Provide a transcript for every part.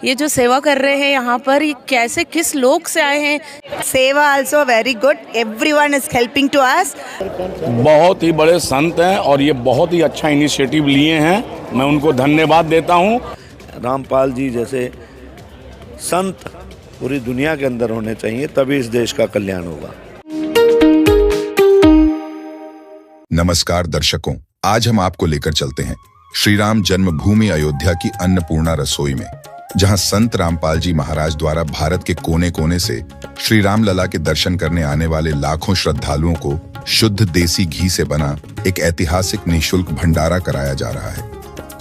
ये जो सेवा कर रहे हैं यहाँ पर, ये कैसे किस लोग से आए हैं? सेवा also very good, everyone is helping to us. बहुत ही बड़े संत हैं और ये बहुत ही अच्छा इनिशिएटिव लिए हैं, मैं उनको धन्यवाद देता हूँ। रामपाल जी जैसे संत पूरी दुनिया के अंदर होने चाहिए, तभी इस देश का कल्याण होगा। नमस्कार दर्शकों, आज हम आपको लेकर चलते हैं श्री राम जन्मभूमि अयोध्या की अन्नपूर्णा रसोई में, जहां संत रामपाल जी महाराज द्वारा भारत के कोने कोने से श्री राम लला के दर्शन करने आने वाले लाखों श्रद्धालुओं को शुद्ध देसी घी से बना एक ऐतिहासिक निःशुल्क भंडारा कराया जा रहा है,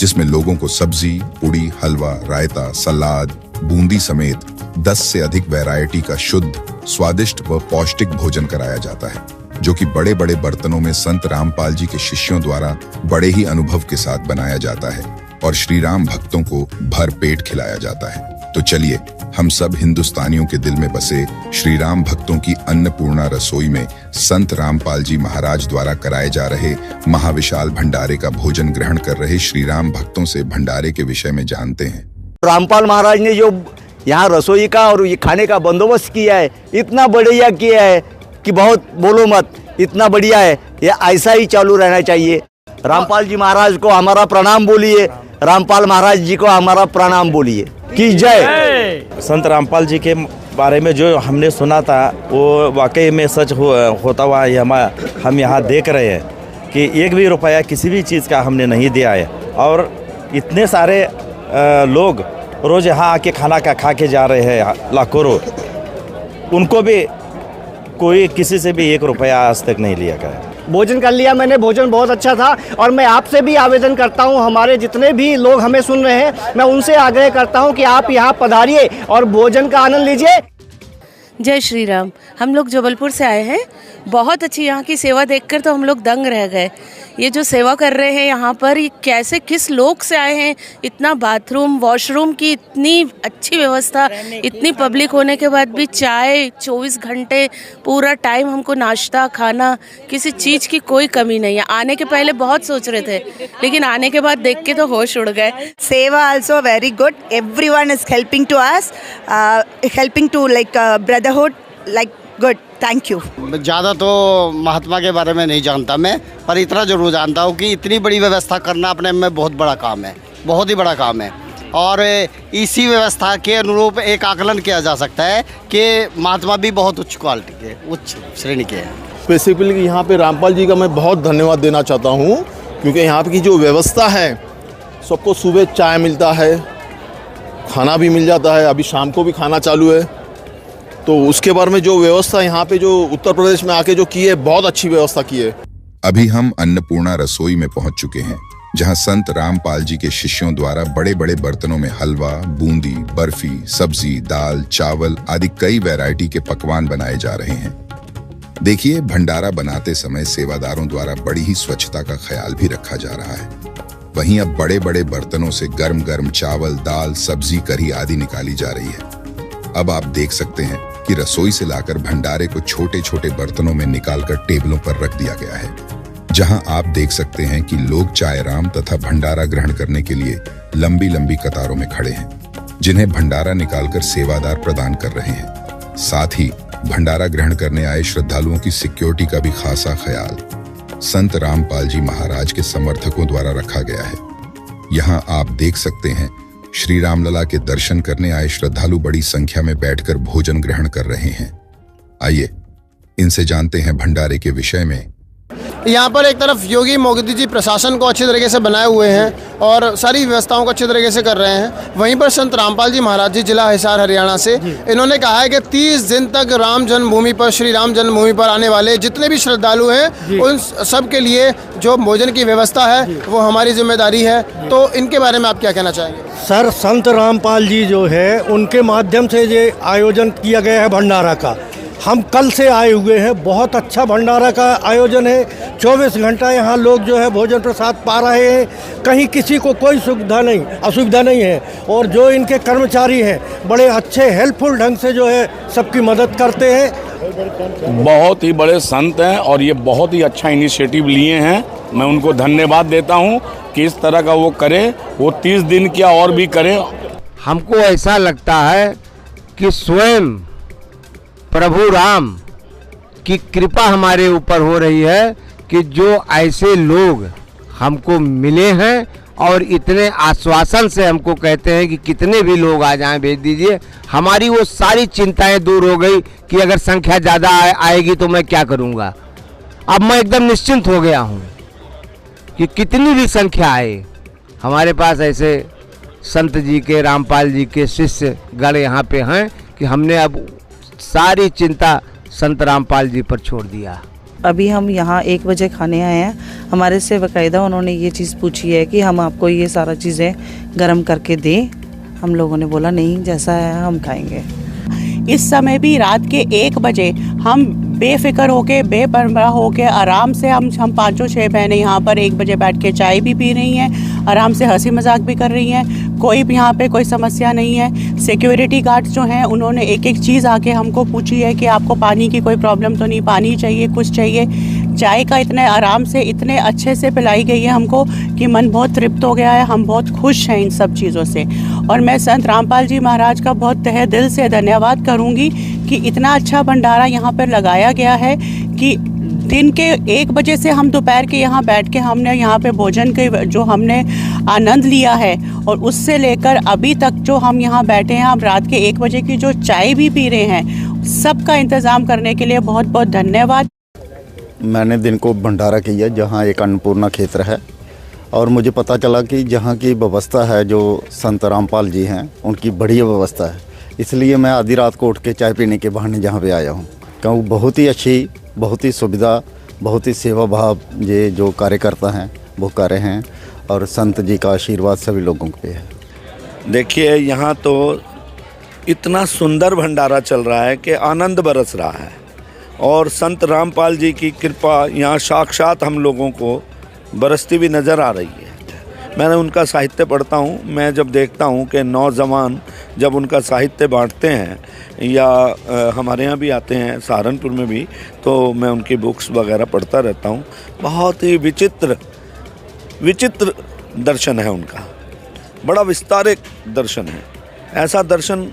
जिसमें लोगों को सब्जी, पूड़ी, हलवा, रायता, सलाद, बूंदी समेत 10 से अधिक वैरायटी का शुद्ध, स्वादिष्ट व पौष्टिक भोजन कराया जाता है, जो कि बड़े बड़े बर्तनों में संत रामपाल जी के शिष्यों द्वारा बड़े ही अनुभव के साथ बनाया जाता है और श्री राम भक्तों को भर पेट खिलाया जाता है। तो चलिए हम सब हिंदुस्तानियों के दिल में बसे श्री राम भक्तों की अन्नपूर्णा रसोई में संत रामपाल जी महाराज द्वारा कराए जा रहे महाविशाल भंडारे का भोजन ग्रहण कर रहे श्री राम भक्तों से भंडारे के विषय में जानते हैं। रामपाल महाराज ने जो यहाँ रसोई का और ये खाने का बंदोबस्त किया है, इतना बढ़िया किया है कि बहुत बोलो मत, इतना बढ़िया है। ये ऐसा ही चालू रहना चाहिए। रामपाल जी महाराज को हमारा प्रणाम बोलिए, रामपाल महाराज जी को हमारा प्रणाम बोलिए। की जय। संत रामपाल जी के बारे में जो हमने सुना था वो वाकई में सच होता हुआ हम यहाँ देख रहे हैं कि एक भी रुपया किसी भी चीज़ का हमने नहीं दिया है, और इतने सारे लोग रोज़ यहाँ आके खाना का खा के जा रहे हैं लाखों लोग, उनको भी कोई किसी से भी 1 रुपया आज तक नहीं लिया गया। भोजन कर लिया मैंने, भोजन बहुत अच्छा था, और मैं आपसे भी आवेदन करता हूं, हमारे जितने भी लोग हमें सुन रहे हैं, मैं उनसे आग्रह करता हूं कि आप यहां पधारिए और भोजन का आनंद लीजिए। जय श्री राम। हम लोग जबलपुर से आए हैं। बहुत अच्छी यहाँ की सेवा देखकर तो हम लोग दंग रह गए। ये जो सेवा कर रहे हैं यहाँ पर, ये कैसे किस लोग से आए हैं? इतना बाथरूम, वॉशरूम की इतनी अच्छी व्यवस्था, इतनी पब्लिक होने के बाद भी चाय 24 घंटे, पूरा टाइम हमको नाश्ता, खाना, किसी चीज़ की कोई कमी नहीं है। आने के पहले बहुत सोच रहे थे, लेकिन आने के बाद देख के तो होश उड़ गए। सेवा also very good, everyone is helping to us, helping to like brotherhood, like good. Thank you. ज़्यादा तो महात्मा के बारे में नहीं जानता मैं, पर इतना जरूर जानता हूँ कि इतनी बड़ी व्यवस्था करना अपने में बहुत बड़ा काम है, बहुत ही बड़ा काम है। और इसी व्यवस्था के अनुरूप एक आकलन किया जा सकता है कि महात्मा भी बहुत उच्च क्वालिटी के, उच्च श्रेणी के हैं। स्पेसिफिकली यहाँ पे रामपाल जी का मैं बहुत धन्यवाद देना चाहता हूँ, क्योंकि यहाँ की जो व्यवस्था है, सबको सुबह चाय मिलता है, खाना भी मिल जाता है, अभी शाम को भी खाना चालू है। तो उसके बारे में जो व्यवस्था यहाँ पे जो उत्तर प्रदेश में आके जो की है, बहुत अच्छी व्यवस्था की है। अभी हम अन्नपूर्णा रसोई में पहुंच चुके हैं, जहां संत रामपाल जी के शिष्यों द्वारा बड़े बड़े बर्तनों में हलवा, बूंदी, बर्फी, सब्जी, दाल, चावल आदि कई वैरायटी के पकवान बनाए जा रहे हैं। देखिए, भंडारा बनाते समय सेवादारों द्वारा बड़ी ही स्वच्छता का ख्याल भी रखा जा रहा है। वहीं अब बड़े बड़े बर्तनों से गर्म गर्म चावल, दाल, सब्जी, करी आदि निकाली जा रही है। अब आप देख सकते हैं कि रसोई से लाकर भंडारे को छोटे छोटे बर्तनों में निकालकर टेबलों पर रख दिया गया है, जहां आप देख सकते हैं कि लोग चाय राम तथा भंडारा ग्रहण करने के लिए लंबी लंबी कतारों में खड़े हैं, जिन्हें भंडारा निकालकर सेवादार प्रदान कर रहे हैं। साथ ही भंडारा ग्रहण करने आए श्रद्धालुओं की सिक्योरिटी का भी खासा ख्याल संत रामपाल जी महाराज के समर्थकों द्वारा रखा गया है। यहाँ आप देख सकते हैं श्री रामलला के दर्शन करने आए श्रद्धालु बड़ी संख्या में बैठकर भोजन ग्रहण कर रहे हैं। आइए इनसे जानते हैं भंडारे के विषय में। यहाँ पर एक तरफ योगी मोदी जी प्रशासन को अच्छी तरीके से बनाए हुए हैं और सारी व्यवस्थाओं को अच्छी तरीके से कर रहे हैं। वहीं पर संत रामपाल जी महाराज जी जिला हिसार हरियाणा से, इन्होंने कहा है कि 30 दिन तक राम जन्मभूमि पर, श्री राम जन्मभूमि पर आने वाले जितने भी श्रद्धालु हैं, उन सब के लिए जो भोजन की व्यवस्था है वो हमारी जिम्मेदारी है। तो इनके बारे में आप क्या कहना चाहेंगे? सर, संत रामपाल जी जो है उनके माध्यम से ये आयोजन किया गया है भंडारा का। हम कल से आए हुए हैं, बहुत अच्छा भंडारा का आयोजन है। 24 घंटा यहाँ लोग जो है भोजन प्रसाद पा रहे हैं, कहीं किसी को कोई असुविधा नहीं है। और जो इनके कर्मचारी हैं बड़े अच्छे हेल्पफुल ढंग से जो है सबकी मदद करते हैं। बहुत ही बड़े संत हैं और ये बहुत ही अच्छा इनिशिएटिव लिए हैं, मैं उनको धन्यवाद देता हूँ कि इस तरह का वो करें। वो 30 दिन क्या और भी करें। हमको ऐसा लगता है कि स्वयं प्रभु राम की कृपा हमारे ऊपर हो रही है कि जो ऐसे लोग हमको मिले हैं और इतने आश्वासन से हमको कहते हैं कि कितने भी लोग आ जाएं भेज दीजिए। हमारी वो सारी चिंताएं दूर हो गई कि अगर संख्या ज़्यादा आएगी तो मैं क्या करूँगा। अब मैं एकदम निश्चिंत हो गया हूँ कि कितनी भी संख्या आए, हमारे पास ऐसे संत जी के, रामपाल जी के शिष्य गण यहाँ पे हैं कि हमने अब सारी चिंता संत रामपाल जी पर छोड़ दिया। अभी हम यहाँ 1 बजे खाने आए हैं। हमारे से बाकायदा उन्होंने ये चीज़ पूछी है कि हम आपको ये सारा चीज़ें गर्म करके दें। हम लोगों ने बोला नहीं, जैसा है हम खाएंगे। इस समय भी रात के 1 बजे हम बेफिक्र होके, बेपरवाह होके आराम से हम 5-6 बहनें यहाँ पर 1 बजे बैठ के चाय भी पी रही हैं, आराम से हंसी मजाक भी कर रही हैं। कोई भी यहाँ पे कोई समस्या नहीं है। सिक्योरिटी गार्ड्स जो हैं उन्होंने एक एक चीज़ आके हमको पूछी है कि आपको पानी की कोई प्रॉब्लम तो नहीं, पानी चाहिए, कुछ चाहिए। चाय का इतने आराम से, इतने अच्छे से पिलाई गई है हमको कि मन बहुत तृप्त हो गया है। हम बहुत खुश हैं इन सब चीज़ों से और मैं संत रामपाल जी महाराज का बहुत तहे दिल से धन्यवाद करूँगी कि इतना अच्छा भंडारा यहाँ पर लगाया गया है कि दिन के 1 बजे से हम दोपहर के यहाँ बैठ के हमने यहाँ पे भोजन के जो हमने आनंद लिया है और उससे लेकर अभी तक जो हम यहाँ बैठे हैं, हम रात के 1 बजे की जो चाय भी पी रहे हैं, सबका इंतज़ाम करने के लिए बहुत बहुत धन्यवाद। मैंने दिन को भंडारा किया जहाँ एक अन्नपूर्णा क्षेत्र है और मुझे पता चला कि जहाँ की व्यवस्था है, जो संत रामपाल जी हैं उनकी बढ़िया व्यवस्था है। इसलिए मैं आधी रात को उठ के चाय पीने के बहाने जहाँ पे आया हूँ, क्योंकि बहुत ही अच्छी, बहुत ही सुविधा, बहुत ही सेवा भाव ये जो कार्यकर्ता हैं वो कर रहे हैं और संत जी का आशीर्वाद सभी लोगों पे है। देखिए यहाँ तो इतना सुंदर भंडारा चल रहा है कि आनंद बरस रहा है और संत रामपाल जी की कृपा यहाँ साक्षात हम लोगों को बरसती भी नज़र आ रही है। मैंने उनका साहित्य पढ़ता हूँ, मैं जब देखता हूँ कि नौजवान जब उनका साहित्य बांटते हैं या हमारे यहाँ भी आते हैं, सहारनपुर में भी, तो मैं उनकी बुक्स वगैरह पढ़ता रहता हूँ। बहुत ही विचित्र दर्शन है उनका, बड़ा विस्तारित दर्शन है। ऐसा दर्शन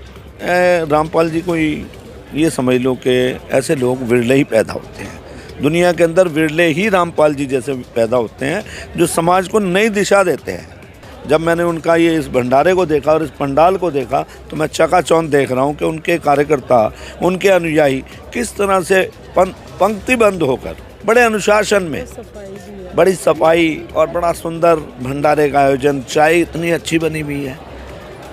रामपाल जी को ये समझ लो कि ऐसे लोग विरले ही पैदा होते हैं दुनिया के अंदर, विरले ही रामपाल जी जैसे पैदा होते हैं जो समाज को नई दिशा देते हैं। जब मैंने उनका ये इस भंडारे को देखा और इस पंडाल को देखा तो मैं चकाचौंध देख रहा हूँ कि उनके कार्यकर्ता, उनके अनुयायी किस तरह से पंक्तिबंद होकर बड़े अनुशासन में, बड़ी सफाई और बड़ा सुंदर भंडारे का आयोजन। चाय इतनी अच्छी बनी हुई है,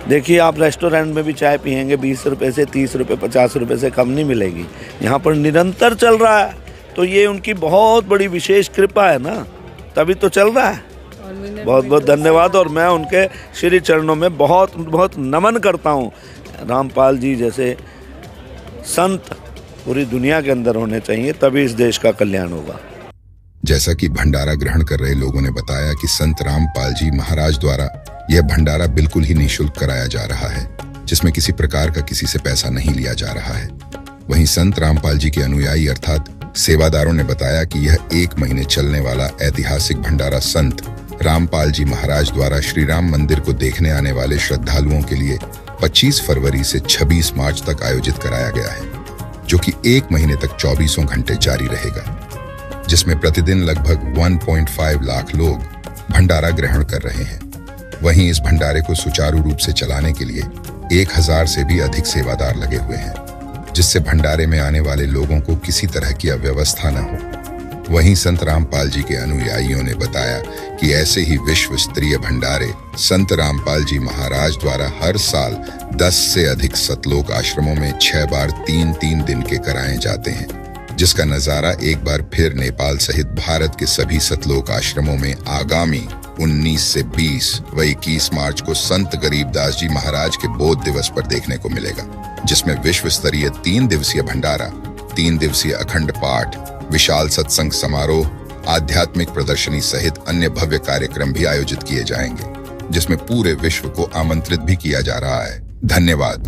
देखिए आप रेस्टोरेंट में भी चाय पियेंगे 20 रुपये से 30 रुपये 50 रुपये से कम नहीं मिलेगी, यहाँ पर निरंतर चल रहा है। तो ये उनकी बहुत बड़ी विशेष कृपा है ना, तभी तो चल रहा है। बहुत बहुत धन्यवाद और मैं उनके श्री चरणों में बहुत बहुत नमन करता हूँ। रामपाल जी जैसे संत पूरी दुनिया के अंदर होने चाहिए, तभी इस देश का कल्याण होगा। जैसा कि भंडारा ग्रहण कर रहे लोगों ने बताया कि संत रामपाल जी महाराज द्वारा यह भंडारा बिल्कुल ही निःशुल्क कराया जा रहा है, जिसमें किसी प्रकार का किसी से पैसा नहीं लिया जा रहा है। वहीं संत रामपाल जी के अनुयायी अर्थात सेवादारों ने बताया कि यह 1 महीने चलने वाला ऐतिहासिक भंडारा संत रामपाल जी महाराज द्वारा श्री राम मंदिर को देखने आने वाले श्रद्धालुओं के लिए 25 फरवरी से 26 मार्च तक आयोजित कराया गया है, जो कि 1 महीने तक 24 घंटे जारी रहेगा, जिसमें प्रतिदिन लगभग 1.5 लाख लोग भंडारा ग्रहण कर रहे हैं। वहीं इस भंडारे को सुचारू रूप से चलाने के लिए 1000 से भी अधिक सेवादार लगे हुए हैं, जिससे भंडारे में आने वाले लोगों को किसी तरह की अव्यवस्था न हो। वहीं संत रामपाल जी के अनुयायियों ने बताया कि ऐसे ही विश्व स्तरीय भंडारे संत रामपाल जी महाराज द्वारा हर साल 10 से अधिक सतलोक आश्रमों में 6 बार 3-3 दिन के कराए जाते हैं, जिसका नजारा एक बार फिर नेपाल सहित भारत के सभी सतलोक आश्रमों में आगामी 19 से 20 व 21 मार्च को संत गरीबदास जी महाराज के बोध दिवस पर देखने को मिलेगा, जिसमें विश्व स्तरीय 3 दिवसीय भंडारा, 3 दिवसीय अखंड पाठ, विशाल सत्संग समारोह, आध्यात्मिक प्रदर्शनी सहित अन्य भव्य कार्यक्रम भी आयोजित किए जाएंगे, जिसमें पूरे विश्व को आमंत्रित भी किया जा रहा है। धन्यवाद।